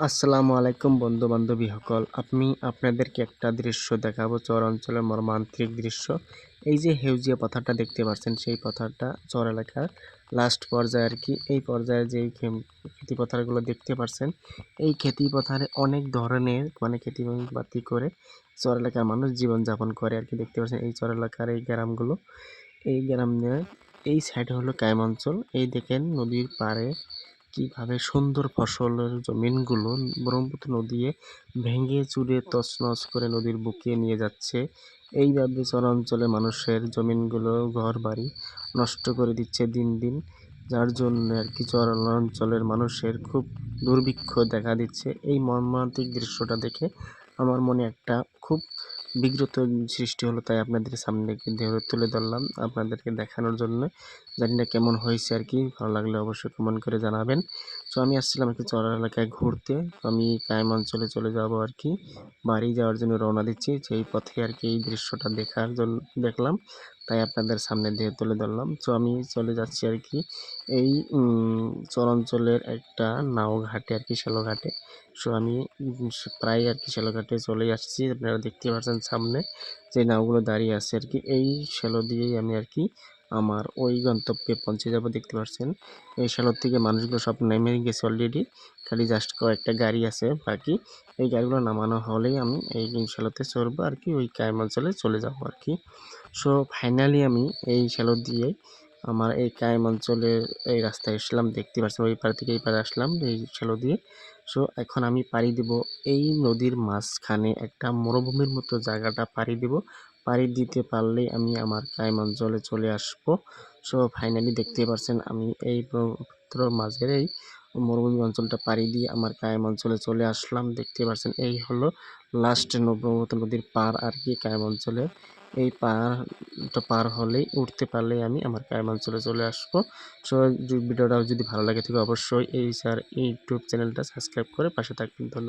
আসসালামু আলাইকুম বন্ধু বান্ধবী সকল। আমি আপনাদেরকে একটা দৃশ্য দেখাবো, চর অঞ্চলের মর্মান্তিক দৃশ্য। এই যে হেউজিয়া পাথরটা দেখতে পাচ্ছেন, সেই পাথরটা চর এলাকার লাস্ট পর্যায়ে আর কি। এই পর্যায়ে যে খেতি পথারগুলো দেখতে পাচ্ছেন, এই খেতি পথারে অনেক ধরনের খেতি বাতি করে চর এলাকার মানুষ জীবনযাপন করে আর কি। দেখতে পাচ্ছেন এই চর এলাকার এই গ্রামগুলো, এই গ্রামে এই সাইডে হলো কায়েম অঞ্চল। এই দেখেন নদীর পাড়ে কিভাবে সুন্দর ফসলের জমিনগুলো ব্রহ্মপুত্র নদী ভেঙে চুরে তছনছ করে নদীর বুকে নিয়ে যাচ্ছে। এইভাবে চরাঞ্চলে মানুষের জমিনগুলো ঘর বাড়ি নষ্ট করে দিচ্ছে দিন দিন, যার জন্য আর কি চরাঞ্চলের মানুষের খুব দুর্ভিক্ষ দেখা দিচ্ছে। এই মর্মান্তিক দৃশ্যটা দেখে আমার মনে একটা খুব বিগ্রত সৃষ্টি হলো, তাই আপনাদের সামনে তুলে ধরলাম আপনাদেরকে দেখানোর জন্য। জানি না কেমন হয়েছে আর কি, ভালো লাগলে অবশ্যই কমেন্ট করে জানাবেন। তো আমি আসছিলাম একটু চর এলাকায় ঘুরতে, আমি কায়েম অঞ্চলে চলে যাব আর কি, বাড়ি যাওয়ার জন্য রওনা দিচ্ছি। সেই পথে আর কি এই দৃশ্যটা দেখার জন্য দেখলাম, তাই আপনাদের সামনে দিয়ে তুলে ধরলাম। তো আমি চলে যাচ্ছি আর কি এই চর অঞ্চলের একটা নাও ঘাটে আর কি, শ্যালো ঘাটে। সো আমি প্রায় আর কি শ্যালো ঘাটে চলে আসছি। আপনারা দেখতে পাচ্ছেন সামনে যে নাওগুলো দাঁড়িয়ে আছে আর কি, এই শ্যালো দিয়েই আমি আর কি আমার ওই গন্তব্যে পৌঁছে যাব। দেখতে পাচ্ছেন এই শ্যালোর থেকে মানুষগুলো সব নেমে গেছে অলরেডি, খালি জাস্ট কয়েকটা গাড়ি আছে বাকি। এই গাড়িগুলো নামানো হলেই আমি এই শ্যালোতে চড়বো আর কি, ওই কায়েম অঞ্চলে চলে যাবো আর কি। সো ফাইনালি আমি এই শ্যালো দিয়ে আমার এই কায়েম অঞ্চলের এই রাস্তায় আসলাম। দেখতে পাচ্ছেন ওই পার থেকে এই পারে আসলাম এই শ্যালো দিয়ে। সো এখন আমি পাড়ি দিব এই নদীর মাঝখানে একটা মরুভূমির মতো জায়গাটা পাড়ি দিব। পাড়ি দিতে পারলেই আমি আমার কায়েম অঞ্চলে চলে আসব। সো ফাইনালি দেখতে পাচ্ছেন আমি এই ব্রহ্মপুত্রর মাঝের এই মরুভূমি অঞ্চলটা পাড়ি দিয়ে আমার কায়েম অঞ্চলে চলে আসলাম। দেখতে পাচ্ছেন এই হলো লাস্ট ব্রহ্মপুত্র নদীর পার আর কি, কায়েম অঞ্চলে। এই পারটা পার হলেই উঠতে পারলেই আমি আমার কায়েম অঞ্চলে চলে আসবো। সো ভিডিওটা যদি ভালো লাগে থাকে অবশ্যই এই ইউটিউব চ্যানেলটা সাবস্ক্রাইব করে পাশে থাকবেন। ধন্যবাদ।